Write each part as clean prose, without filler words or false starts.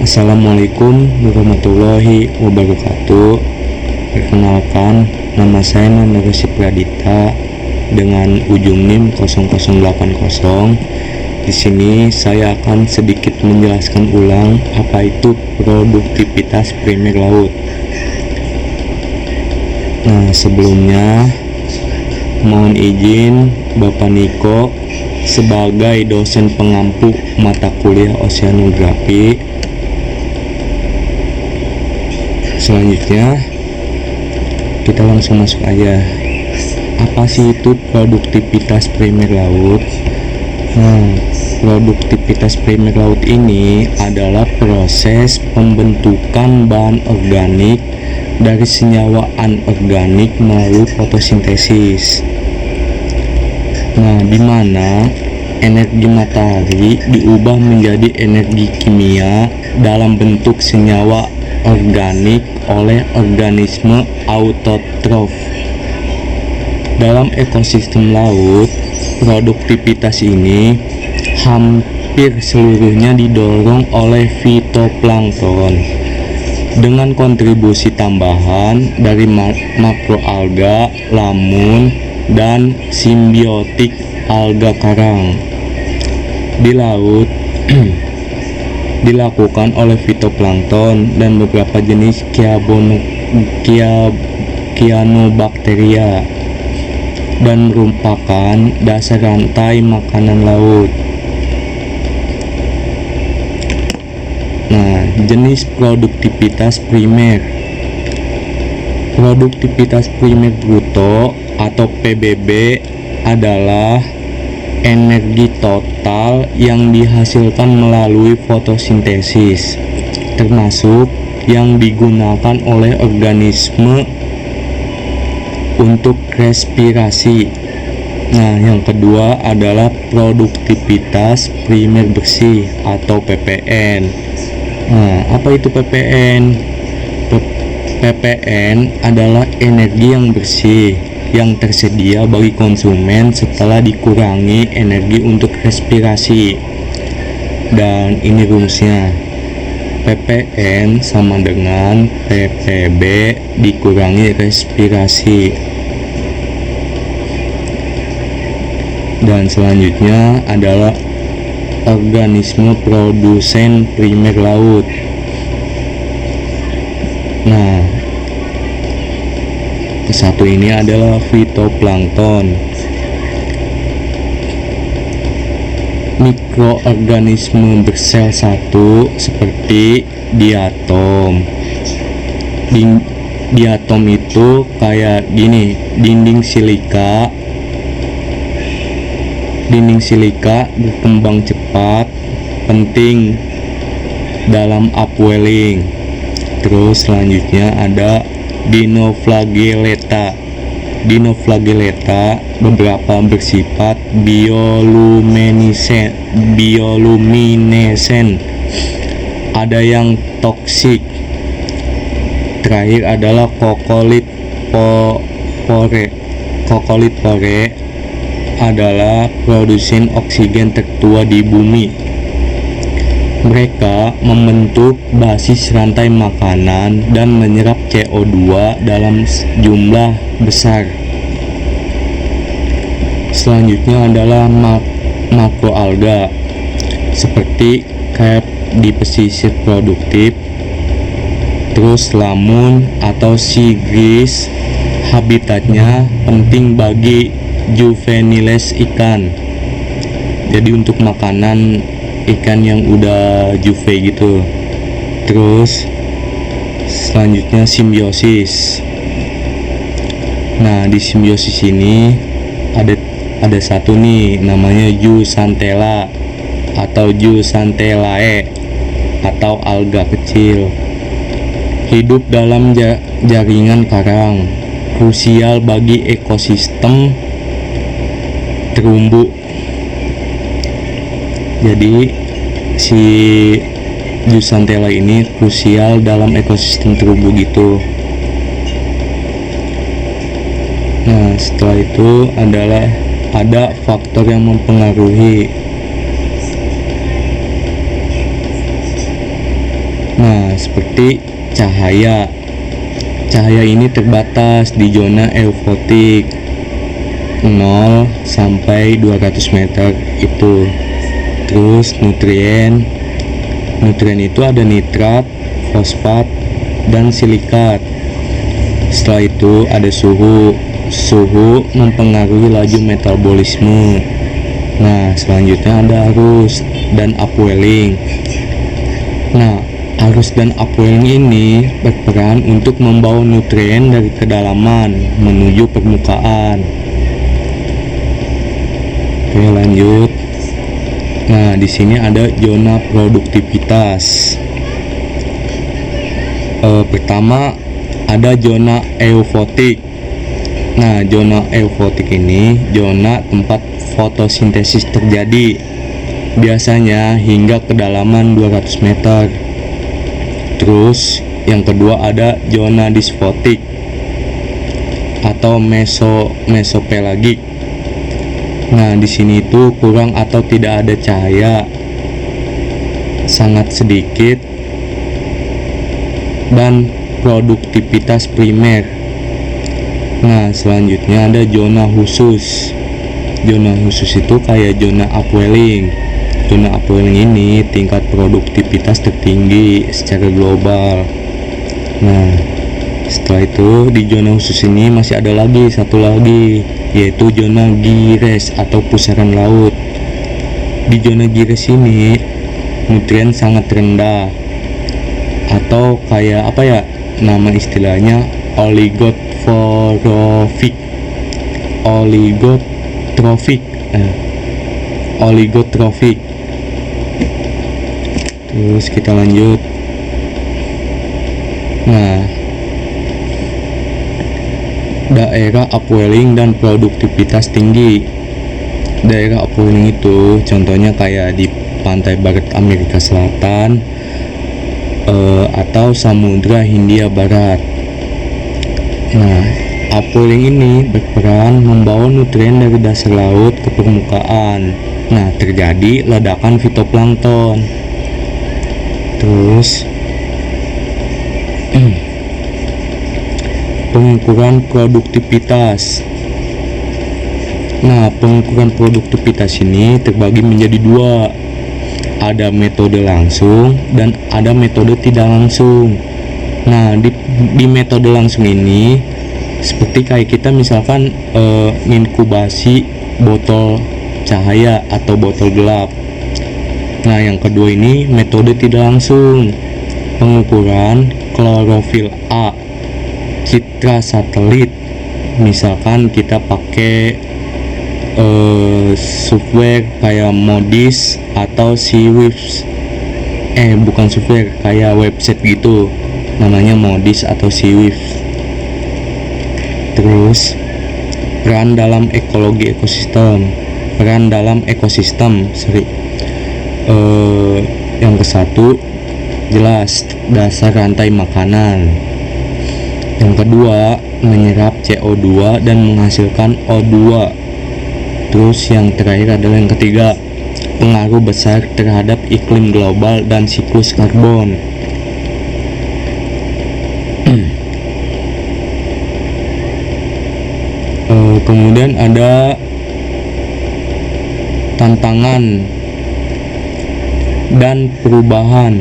Assalamualaikum warahmatullahi wabarakatuh. Perkenalkan, nama saya Nanerusi Pradita dengan ujung NIM 0080. Di sini saya akan sedikit menjelaskan ulang apa itu produktivitas primer laut. Nah, sebelumnya mohon izin Bapak Niko sebagai dosen pengampu mata kuliah oceanografi. Selanjutnya kita langsung masuk aja. Apa sih itu produktivitas primer laut? Nah, produktivitas primer laut ini adalah proses pembentukan bahan organik dari senyawa anorganik melalui fotosintesis. Nah, di mana energi matahari diubah menjadi energi kimia dalam bentuk senyawa organik oleh organisme autotrof. Dalam ekosistem laut, produktivitas ini hampir seluruhnya didorong oleh fitoplankton dengan kontribusi tambahan dari makroalga, lamun, dan simbiotik alga karang. Di laut dilakukan oleh fitoplankton dan beberapa jenis cyanobacteria dan merupakan dasar rantai makanan laut. Nah, jenis produktivitas primer. Produktivitas primer bruto atau PBB adalah energi total yang dihasilkan melalui fotosintesis, termasuk yang digunakan oleh organisme untuk respirasi. Nah, yang kedua adalah produktivitas primer bersih atau PPN. Nah, apa itu PPN? PPN adalah energi yang bersih yang tersedia bagi konsumen setelah dikurangi energi untuk respirasi. Dan ini rumusnya. PPN sama dengan PPB dikurangi respirasi. Dan selanjutnya adalah organisme produsen primer laut. Nah, satu ini adalah fitoplankton. Mikroorganisme bersel satu seperti diatom. Diatom itu kayak gini, dinding silika. Dinding silika berkembang cepat, penting dalam upwelling. Terus selanjutnya ada dinoflagellata. Dinoflagellata beberapa bersifat bioluminescent. Ada yang toksik. Terakhir adalah kokolit pore adalah produsen oksigen tertua di bumi. Mereka membentuk basis rantai makanan dan menyerap CO2 dalam jumlah besar. Selanjutnya adalah makroalga seperti crab di pesisir produktif. Terus lamun atau sea grass, habitatnya penting bagi juveniles ikan. Jadi untuk makanan ikan yang udah juve gitu. Terus selanjutnya simbiosis. Nah, di simbiosis ini ada satu nih namanya Zooxanthellae atau Zooxanthellae atau alga kecil. Hidup dalam jaringan karang, krusial bagi ekosistem terumbu. Jadi si Zooxanthellae ini krusial dalam ekosistem terumbu gitu. Nah, setelah itu ada faktor yang mempengaruhi. Nah, seperti cahaya. Cahaya ini terbatas di zona eufotik 0 sampai 200 meter itu. Terus nutrien itu ada nitrat, fosfat, dan silikat. Setelah itu ada suhu mempengaruhi laju metabolisme. Nah, selanjutnya ada arus dan upwelling. Nah, arus dan upwelling ini berperan untuk membawa nutrien dari kedalaman menuju permukaan. Oke, lanjut. Nah, di sini ada zona produktivitas. Pertama ada zona eufotik. Nah, zona eufotik ini zona tempat fotosintesis terjadi, biasanya hingga kedalaman 200 meter. Terus yang kedua ada zona disfotik atau mesopelagik. Nah, di sini itu kurang atau tidak ada cahaya, sangat sedikit, dan produktivitas primer. Nah, selanjutnya ada zona khusus. Zona khusus itu kayak zona upwelling. Zona upwelling ini tingkat produktivitas tertinggi secara global. Nah, setelah itu di zona khusus ini masih ada lagi satu lagi, yaitu zona gires atau pusaran laut. Di zona gires ini nutrien sangat rendah, atau kayak apa ya nama istilahnya, oligotrofik. Terus kita lanjut. Nah, daerah upwelling dan produktivitas tinggi. Daerah upwelling itu contohnya kayak di pantai barat Amerika Selatan atau Samudra Hindia Barat. Nah, upwelling ini berperan membawa nutrien dari dasar laut ke permukaan. Nah, terjadi ledakan fitoplankton. Terus pengukuran produktivitas. Nah, pengukuran produktivitas ini terbagi menjadi dua. Ada metode langsung dan ada metode tidak langsung. Nah, di metode langsung ini seperti kayak kita misalkan inkubasi botol cahaya atau botol gelap. Nah, yang kedua ini metode tidak langsung, pengukuran klorofil A, citra satelit. Misalkan kita pakai software kayak Modis atau Swift. Bukan software, kayak website gitu, namanya Modis atau Swift. Terus peran dalam ekosistem. Yang kesatu jelas dasar rantai makanan. Yang kedua menyerap CO2 dan menghasilkan O2. Terus yang terakhir adalah yang ketiga, pengaruh besar terhadap iklim global dan siklus karbon. Kemudian ada tantangan dan perubahan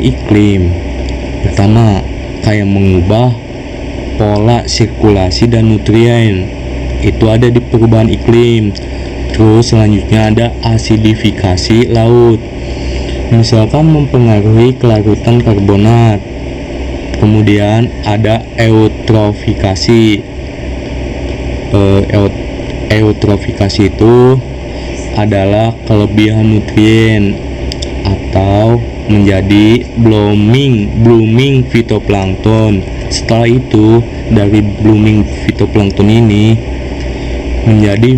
iklim. Pertama, kayak mengubah pola sirkulasi dan nutrien, itu ada di perubahan iklim. Terus selanjutnya ada asidifikasi laut, misalkan mempengaruhi kelarutan karbonat. Kemudian ada eutrofikasi. Eutrofikasi itu adalah kelebihan nutrien atau menjadi blooming fitoplankton. Setelah itu dari blooming fitoplankton ini menjadi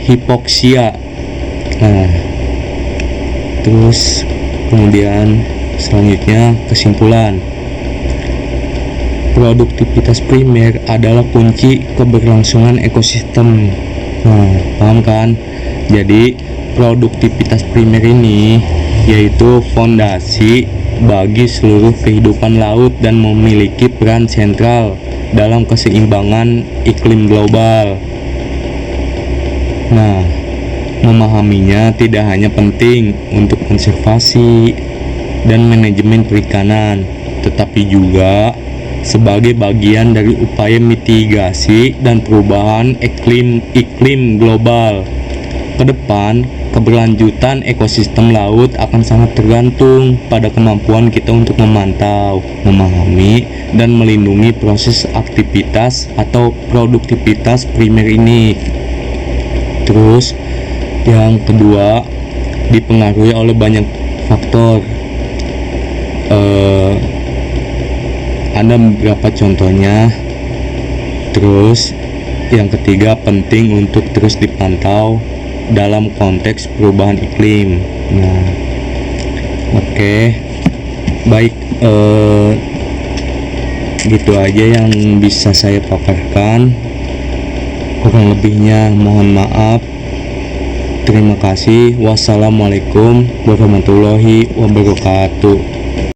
hipoksia. Nah, terus kemudian selanjutnya kesimpulan. Produktivitas primer adalah kunci keberlangsungan ekosistem. Nah, paham kan? Jadi produktivitas primer ini yaitu fondasi bagi seluruh kehidupan laut dan memiliki peran sentral dalam keseimbangan iklim global. Nah, memahaminya tidak hanya penting untuk konservasi dan manajemen perikanan, tetapi juga sebagai bagian dari upaya mitigasi dan perubahan iklim global. Ke depan, keberlanjutan ekosistem laut akan sangat tergantung pada kemampuan kita untuk memantau, memahami, dan melindungi proses aktivitas atau produktivitas primer ini. Terus, yang kedua, dipengaruhi oleh banyak faktor. Ada beberapa contohnya. Terus yang ketiga, penting untuk terus dipantau dalam konteks perubahan iklim. Nah, oke. Baik, gitu aja yang bisa saya paparkan. Kurang lebihnya mohon maaf. Terima kasih. Wassalamualaikum warahmatullahi wabarakatuh.